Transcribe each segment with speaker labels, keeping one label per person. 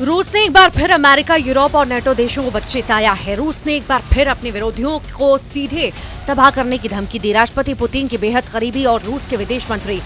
Speaker 1: रूस ने एक बार फिर अमेरिका, यूरोप और नेटो देशों को चेताया है। रूस ने एक बार फिर अपने विरोधियों को सीधे तबाह करने की धमकी दी। राष्ट्रपति पुतिन के बेहद करीबी और रूस के विदेश मंत्री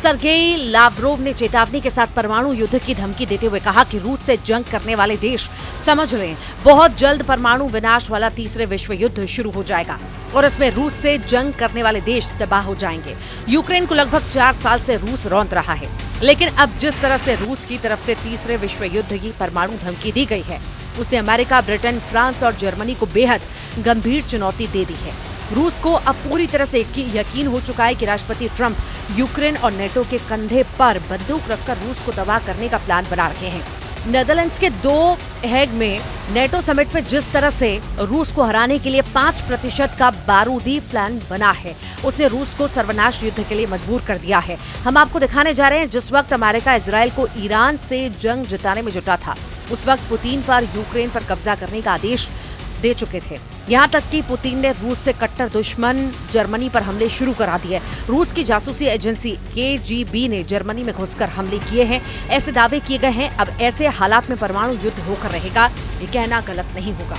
Speaker 1: सरगेई लावरोव ने चेतावनी के साथ परमाणु युद्ध की धमकी देते हुए कहा कि रूस से जंग करने वाले देश समझ लें, बहुत जल्द परमाणु विनाश वाला तीसरे विश्व युद्ध शुरू हो जाएगा और इसमें रूस से जंग करने वाले देश तबाह हो जाएंगे। यूक्रेन को लगभग 4 साल से रूस रौंद रहा है, लेकिन अब जिस तरह से रूस की तरफ से तीसरे विश्व युद्ध की परमाणु धमकी दी गई है, उसने अमेरिका, ब्रिटेन, फ्रांस और जर्मनी को बेहद गंभीर चुनौती दे दी है। रूस को अब पूरी तरह से यकीन हो चुका है कि राष्ट्रपति ट्रंप यूक्रेन और नेटो के कंधे पर बंदूक रखकर रूस को तबाह करने का प्लान बना रहे हैं। नेदरलैंड्स के हेग में नेटो समिट में जिस तरह से रूस को हराने के लिए 5% का बारूदी प्लान बना है, उसने रूस को सर्वनाश युद्ध के लिए मजबूर कर दिया है। हम आपको दिखाने जा रहे हैं, जिस वक्त अमेरिका इजराइल को ईरान से जंग जिताने में जुटा था, उस वक्त पुतिन पर यूक्रेन पर कब्जा करने का आदेश दे चुके थे। यहाँ तक कि पुतिन ने रूस से कट्टर दुश्मन जर्मनी पर हमले शुरू करा दिए। रूस की जासूसी एजेंसी KGB ने जर्मनी में घुसकर हमले किए हैं, ऐसे दावे किए गए हैं। अब ऐसे हालात में परमाणु युद्ध होकर रहेगा, ये कहना गलत नहीं होगा।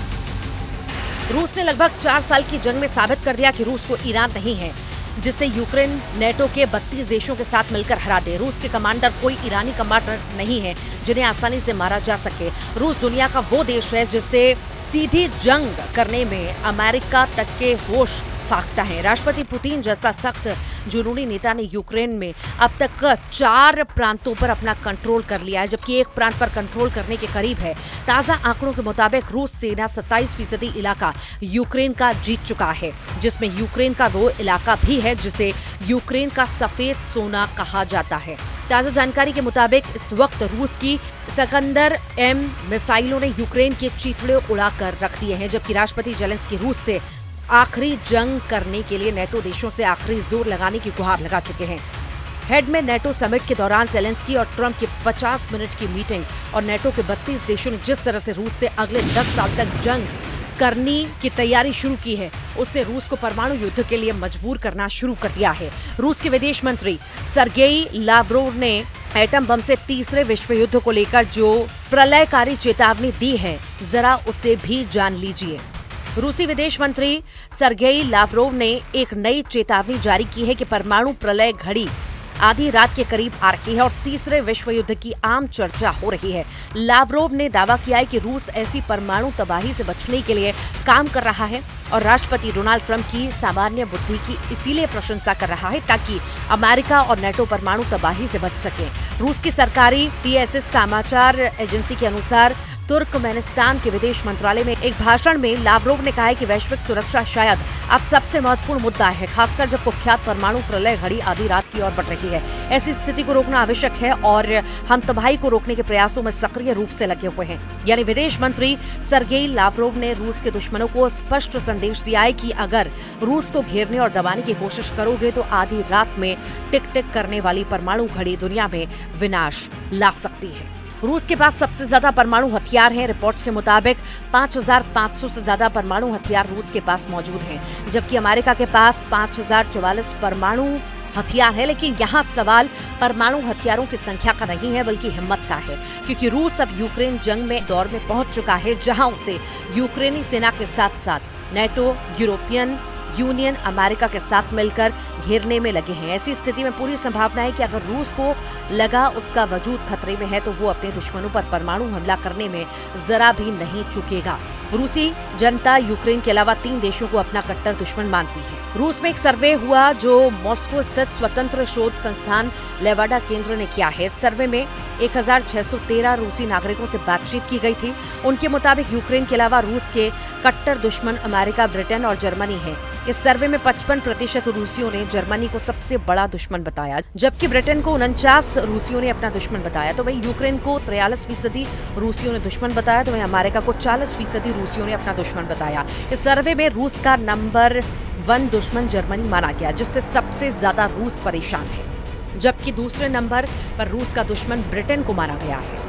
Speaker 1: रूस ने लगभग 4 साल की जंग में साबित कर दिया कि रूस को ईरान नहीं है जिससे यूक्रेन नेटो के 32 देशों के साथ मिलकर हरा दे। रूस के कमांडर कोई ईरानी कमांडर नहीं है जिन्हें आसानी से मारा जा सके। रूस दुनिया का वो देश है जिससे सीधी जंग करने में अमेरिका तक के होश फाख्ता है। राष्ट्रपति पुतिन जैसा सख्त जुनूनी नेता ने यूक्रेन में अब तक 4 प्रांतों पर अपना कंट्रोल कर लिया है, जबकि एक प्रांत पर कंट्रोल करने के करीब है। ताजा आंकड़ों के मुताबिक रूस सेना 27% इलाका यूक्रेन का जीत चुका है, जिसमें यूक्रेन का वो इलाका भी है जिसे यूक्रेन का सफेद सोना कहा जाता है। ताजा जानकारी के मुताबिक इस वक्त रूस की सकंदर-M मिसाइलों ने यूक्रेन के चीथड़े उड़ाकर रख दिए हैं, जबकि राष्ट्रपति जेलेंस्की रूस से आखिरी जंग करने के लिए नेटो देशों से आखिरी जोर लगाने की गुहार लगा चुके हैं। हेड में नेटो समिट के दौरान जेलेंस्की और ट्रंप की 50 मिनट की मीटिंग और नेटो के 32 देशों ने जिस तरह से रूस से अगले 10 साल तक जंग करने की तैयारी शुरू की है, उसने रूस को परमाणु युद्ध के लिए मजबूर करना शुरू कर दिया है। रूस के विदेश मंत्री सरगेई लावरोव ने एटम बम से तीसरे विश्व युद्ध को लेकर जो प्रलयकारी चेतावनी दी है, जरा उसे भी जान लीजिए। रूसी विदेश मंत्री सरगेई लावरोव ने एक नई चेतावनी जारी की है कि परमाणु प्रलय घड़ी आधी रात के करीब आ रही है और तीसरे विश्व युद्ध की आम चर्चा हो रही है। लावरोव ने दावा किया है कि रूस ऐसी परमाणु तबाही से बचने के लिए काम कर रहा है और राष्ट्रपति डोनाल्ड ट्रंप की सामान्य बुद्धि की इसीलिए प्रशंसा कर रहा है ताकि अमेरिका और नेटो परमाणु तबाही से बच सके। रूस की सरकारी TSS समाचार एजेंसी के अनुसार तुर्कमेनिस्तान के विदेश मंत्रालय में एक भाषण में लावरोव ने कहा है कि वैश्विक सुरक्षा शायद अब सबसे महत्वपूर्ण मुद्दा है, खासकर जब कुख्यात परमाणु प्रलय घड़ी आधी रात की ओर बढ़ रही है। ऐसी स्थिति को रोकना आवश्यक है और हम तबाही को रोकने के प्रयासों में सक्रिय रूप से लगे हुए हैं। यानी विदेश मंत्री सरगेई लावरोव ने रूस के दुश्मनों को स्पष्ट संदेश दिया है कि अगर रूस को घेरने और दबाने की कोशिश करोगे तो आधी रात में टिक टिक करने वाली परमाणु घड़ी दुनिया में विनाश ला सकती है। रूस के पास सबसे ज्यादा परमाणु हथियार हैं। रिपोर्ट्स के मुताबिक 5500 से ज्यादा परमाणु हथियार रूस के पास मौजूद हैं, जबकि अमेरिका के पास 5044 परमाणु हथियार है। लेकिन यहाँ सवाल परमाणु हथियारों की संख्या का नहीं है बल्कि हिम्मत का है, क्योंकि रूस अब यूक्रेन जंग में दौर में पहुंच चुका है, जहां उसे यूक्रेनी सेना के साथ साथ नेटो, यूरोपियन यूनियन, अमेरिका के साथ मिलकर घेरने में लगे हैं। ऐसी स्थिति में पूरी संभावना है कि अगर रूस को लगा उसका वजूद खतरे में है तो वो अपने दुश्मनों पर परमाणु हमला करने में जरा भी नहीं चूकेगा। रूसी जनता यूक्रेन के अलावा 3 देशों को अपना कट्टर दुश्मन मानती है। रूस में एक सर्वे हुआ जो मॉस्को स्थित स्वतंत्र शोध संस्थान लेवाडा केंद्र ने किया है। इस सर्वे में 1613 रूसी नागरिकों से बातचीत की गई थी। उनके मुताबिक यूक्रेन के अलावा रूस के कट्टर दुश्मन अमेरिका, ब्रिटेन और जर्मनी है। इस सर्वे में 55% रूसियों ने जर्मनी को सबसे बड़ा दुश्मन बताया, जबकि ब्रिटेन को 49 रूसियों ने अपना दुश्मन बताया। तो वहीं यूक्रेन को 43% रूसियों ने दुश्मन बताया, तो वहीं अमेरिका को 40% रूसियों ने अपना दुश्मन बताया। इस सर्वे में रूस का नंबर 1 दुश्मन जर्मनी माना गया, जिससे सबसे ज्यादा रूस परेशान है, जबकि दूसरे नंबर पर रूस का दुश्मन ब्रिटेन को माना गया है।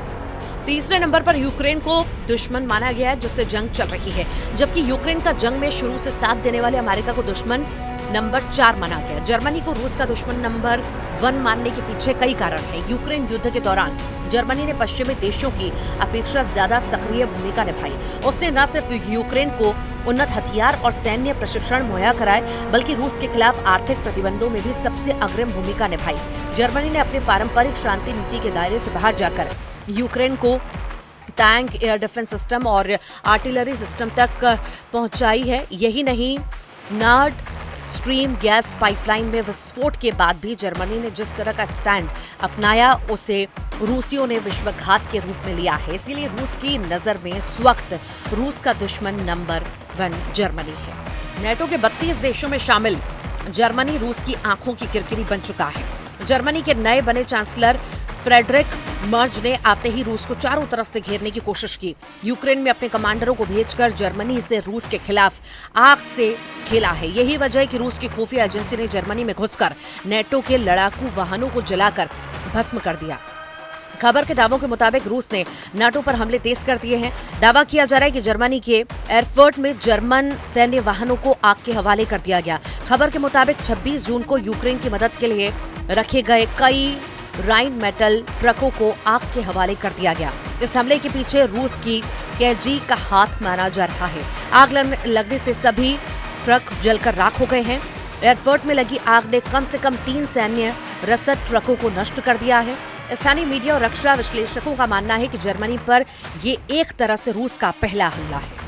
Speaker 1: तीसरे नंबर पर यूक्रेन को दुश्मन माना गया है, जिससे जंग चल रही है, जबकि यूक्रेन का जंग में शुरू से साथ देने वाले अमेरिका को दुश्मन नंबर 4 माना गया। जर्मनी को रूस का दुश्मन नंबर 1 मानने के पीछे कई कारण हैं। यूक्रेन युद्ध के दौरान जर्मनी ने पश्चिमी देशों की अपेक्षा ज्यादा सक्रिय भूमिका निभाई। उसने न सिर्फ यूक्रेन को उन्नत हथियार और सैन्य प्रशिक्षण मुहैया कराए, बल्कि रूस के खिलाफ आर्थिक प्रतिबंधों में भी सबसे अग्रिम भूमिका निभाई। जर्मनी ने अपने पारंपरिक शांति नीति के दायरे से बाहर जाकर यूक्रेन को टैंक, एयर डिफेंस सिस्टम और आर्टिलरी सिस्टम तक पहुंचाई है। यही नहीं, नॉर्ड स्ट्रीम गैस पाइपलाइन में विस्फोट के बाद भी जर्मनी ने जिस तरह का स्टैंड अपनाया, उसे रूसियों ने विश्वघात के रूप में लिया है। इसीलिए रूस की नजर में इस वक्त रूस का दुश्मन नंबर 1 जर्मनी है। नेटो के 32 देशों में शामिल जर्मनी रूस की आंखों की किरकिरी बन चुका है। जर्मनी के नए बने चांसलर फ्रेडरिक मर्ज ने आते ही रूस को चारों तरफ से घेरने की कोशिश की। यूक्रेन में अपने कमांडरों को भेजकर जर्मनी से रूस के खिलाफ आग से खेला है। यही वजह है कि रूस की खुफिया एजेंसी ने जर्मनी में घुसकर नेटो के लड़ाकू वाहनों को जलाकर भस्म कर दिया। खबर के दावों के मुताबिक रूस ने नाटो पर हमले तेज कर दिए हैं। दावा किया जा रहा है कि जर्मनी के एयरपोर्ट में जर्मन सैन्य वाहनों को आग के हवाले कर दिया गया। खबर के मुताबिक 26 जून को यूक्रेन की मदद के लिए रखे गए कई राइन मेटल ट्रकों को आग के हवाले कर दिया गया। इस हमले के पीछे रूस की केजी का हाथ माना जा रहा है। आग लगने से सभी ट्रक जलकर राख हो गए हैं। एयरपोर्ट में लगी आग ने कम से कम 3 सैन्य रसद ट्रकों को नष्ट कर दिया है। स्थानीय मीडिया और रक्षा विश्लेषकों का मानना है कि जर्मनी पर ये एक तरह से रूस का पहला हमला है।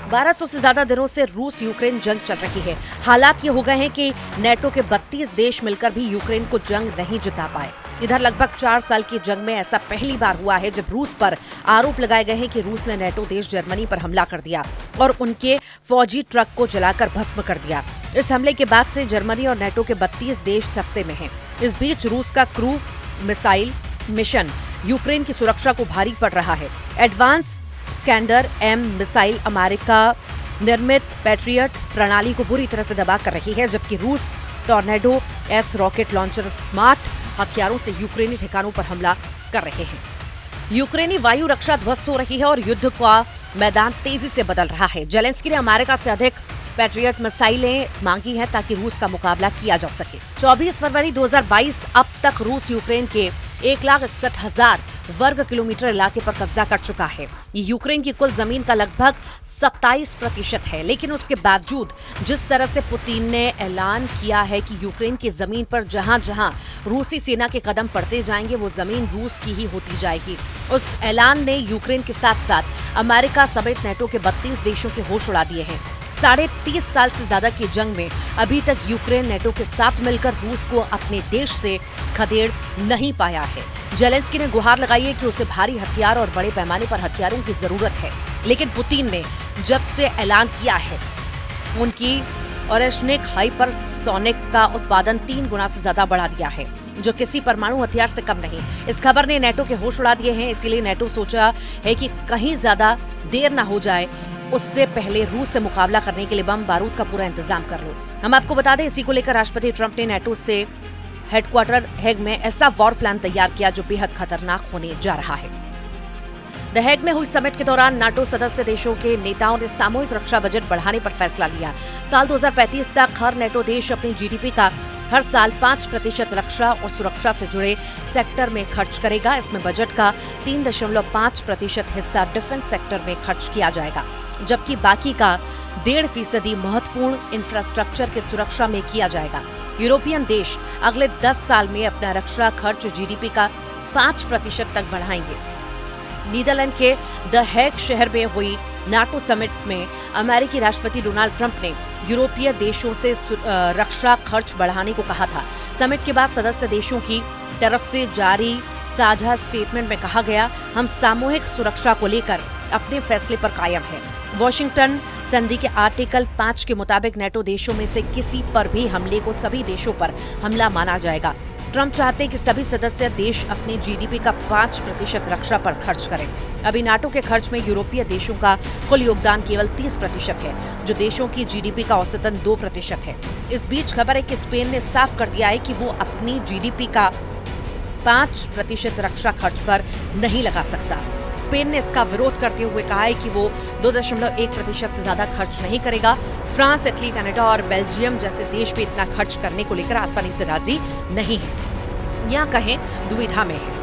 Speaker 1: 1200 से ज्यादा दिनों से रूस यूक्रेन जंग चल रही है। हालात ये हो गए हैं कि नेटो के 32 देश मिलकर भी यूक्रेन को जंग नहीं जिता पाए। इधर लगभग 4 साल की जंग में ऐसा पहली बार हुआ है जब रूस पर आरोप लगाए गए हैं कि रूस ने नेटो देश जर्मनी पर हमला कर दिया और उनके फौजी ट्रक को जलाकर भस्म कर दिया। इस हमले के बाद से जर्मनी और नेटो के 32 देश सख्ते में हैं। इस बीच रूस का क्रू मिसाइल मिशन यूक्रेन की सुरक्षा को भारी पड़ रहा है। एडवांस स्कैंडर एम मिसाइल अमेरिका निर्मित पैट्रियट प्रणाली को बुरी तरह से दबा कर रही है, जबकि रूस tornado S rocket launcher smart हथियारों से यूक्रेनी ठिकानों पर हमला कर रहे हैं। यूक्रेनी वायु रक्षा ध्वस्त हो रही है और युद्ध का मैदान तेजी से बदल रहा है। जेलेंस्की ने अमेरिका से अधिक पैट्रियट मिसाइलें मांगी हैं ताकि रूस का मुकाबला किया जा सके। 24 फरवरी 2022 अब तक रूस यूक्रेन के 1,61,000 वर्ग किलोमीटर इलाके पर कब्जा कर चुका है। ये यूक्रेन की कुल जमीन का लगभग 27% है। लेकिन उसके बावजूद जिस तरह से पुतिन ने ऐलान किया है कि यूक्रेन की जमीन पर जहां जहां रूसी सेना के कदम पड़ते जाएंगे वो जमीन रूस की ही होती जाएगी, उस ऐलान ने यूक्रेन के साथ साथ अमेरिका समेत नेटो के 32 देशों के होश उड़ा दिए हैं। 30.5 साल से ज्यादा की जंग में अभी तक यूक्रेन नेटो के साथ मिलकर रूस को अपने देश से खदेड़ नहीं पाया है। जेलेंस्की ने गुहार लगाई है कि उसे भारी हथियार और बड़े पैमाने पर हथियारों की जरूरत है, लेकिन पुतिन ने जब से ऐलान किया है उनकी ओरेशनिक हाइपरसोनिक का उत्पादन 3 गुना से ज्यादा बढ़ा दिया है, जो किसी परमाणु हथियार से कम नहीं। इस खबर ने नेटो के होश उड़ा दिए हैं, इसीलिए नेटो सोचा है कि कहीं ज्यादा देर ना हो जाए, उससे पहले रूस से मुकाबला करने के लिए बम बारूद का पूरा इंतजाम कर लो। हम आपको बता दें, इसी को लेकर राष्ट्रपति ट्रंप ने नेटो से हेडक्वार्टर हेग में ऐसा वॉर प्लान तैयार किया जो बेहद खतरनाक होने जा रहा है। द हेग में हुई समिट के दौरान नाटो सदस्य देशों के नेताओं ने सामूहिक रक्षा बजट बढ़ाने पर फैसला लिया। साल 2035 तक हर नेटो देश अपनी जीडीपी का हर साल 5% रक्षा और सुरक्षा से जुड़े सेक्टर में खर्च करेगा। इसमें बजट का 3.5% हिस्सा डिफेंस सेक्टर में खर्च किया जाएगा, जबकि बाकी का 1.5% महत्वपूर्ण इंफ्रास्ट्रक्चर की सुरक्षा में किया जाएगा। यूरोपियन देश अगले 10 साल में अपना रक्षा खर्च जीडीपी का 5% तक बढ़ाएंगे। नीदरलैंड के द हेग शहर में हुई नाटो समिट में अमेरिकी राष्ट्रपति डोनाल्ड ट्रंप ने यूरोपीय देशों से रक्षा खर्च बढ़ाने को कहा था। समिट के बाद सदस्य देशों की तरफ से जारी साझा स्टेटमेंट में कहा गया, हम सामूहिक सुरक्षा को लेकर अपने फैसले पर कायम हैं। वॉशिंगटन संधि के आर्टिकल 5 के मुताबिक नेटो देशों में से किसी पर भी हमले को सभी देशों पर हमला माना जाएगा। ट्रंप चाहते हैं कि सभी सदस्य देश अपने जीडीपी का 5% रक्षा पर खर्च करें। अभी नाटो के खर्च में यूरोपीय देशों का कुल योगदान केवल 30% है, जो देशों की जीडीपी का औसतन 2% है। इस बीच खबर है कि स्पेन ने साफ कर दिया है कि वो अपनी जीडीपी का 5% रक्षा खर्च पर नहीं लगा सकता। स्पेन ने इसका विरोध करते हुए कहा है कि वो 2.1% से ज्यादा खर्च नहीं करेगा। फ्रांस, इटली, कनाडा और बेल्जियम जैसे देश भी इतना खर्च करने को लेकर आसानी से राजी नहीं है, या कहें दुविधा में है।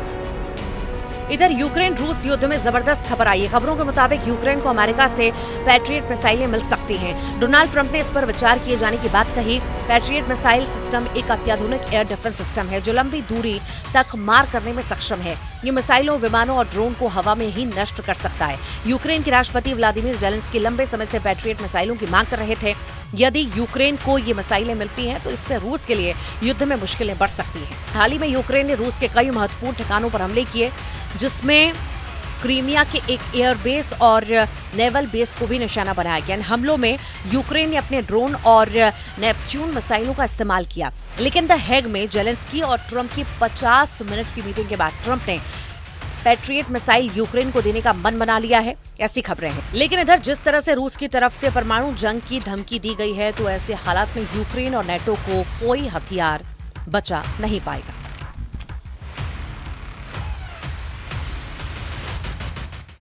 Speaker 1: इधर यूक्रेन रूस युद्ध में जबरदस्त खबर आई है। खबरों के मुताबिक यूक्रेन को अमेरिका से पैट्रियट मिसाइलें मिल सकती हैं। डोनाल्ड ट्रंप ने इस पर विचार किए जाने की बात कही। पैट्रियट मिसाइल सिस्टम एक अत्याधुनिक एयर डिफेंस सिस्टम है जो लंबी दूरी तक मार करने में सक्षम है। ये मिसाइलों, विमानों और ड्रोन को हवा में ही नष्ट कर सकता है। यूक्रेन के राष्ट्रपति व्लादिमीर जेलेंस्की लंबे समय से पैट्रियट मिसाइलों की मांग कर रहे थे। यदि यूक्रेन को ये मिसाइलें मिलती हैं तो इससे रूस के लिए युद्ध में मुश्किलें बढ़ सकती हैं। हाल ही में यूक्रेन ने रूस के कई महत्वपूर्ण ठिकानों पर हमले किए, जिसमें क्रीमिया के एक एयरबेस और नेवल बेस को भी निशाना बनाया गया। इन हमलों में यूक्रेन ने अपने ड्रोन और नेपच्यून मिसाइलों का इस्तेमाल किया। लेकिन द हेग में जेलेंस्की और ट्रंप की 50 मिनट की मीटिंग के बाद ट्रंप ने पैट्रियट मिसाइल यूक्रेन को देने का मन बना लिया है, ऐसी खबरें हैं। लेकिन इधर जिस तरह से रूस की तरफ से परमाणु जंग की धमकी दी गई है, तो ऐसे हालात में यूक्रेन और नेटो को कोई हथियार बचा नहीं पाएगा।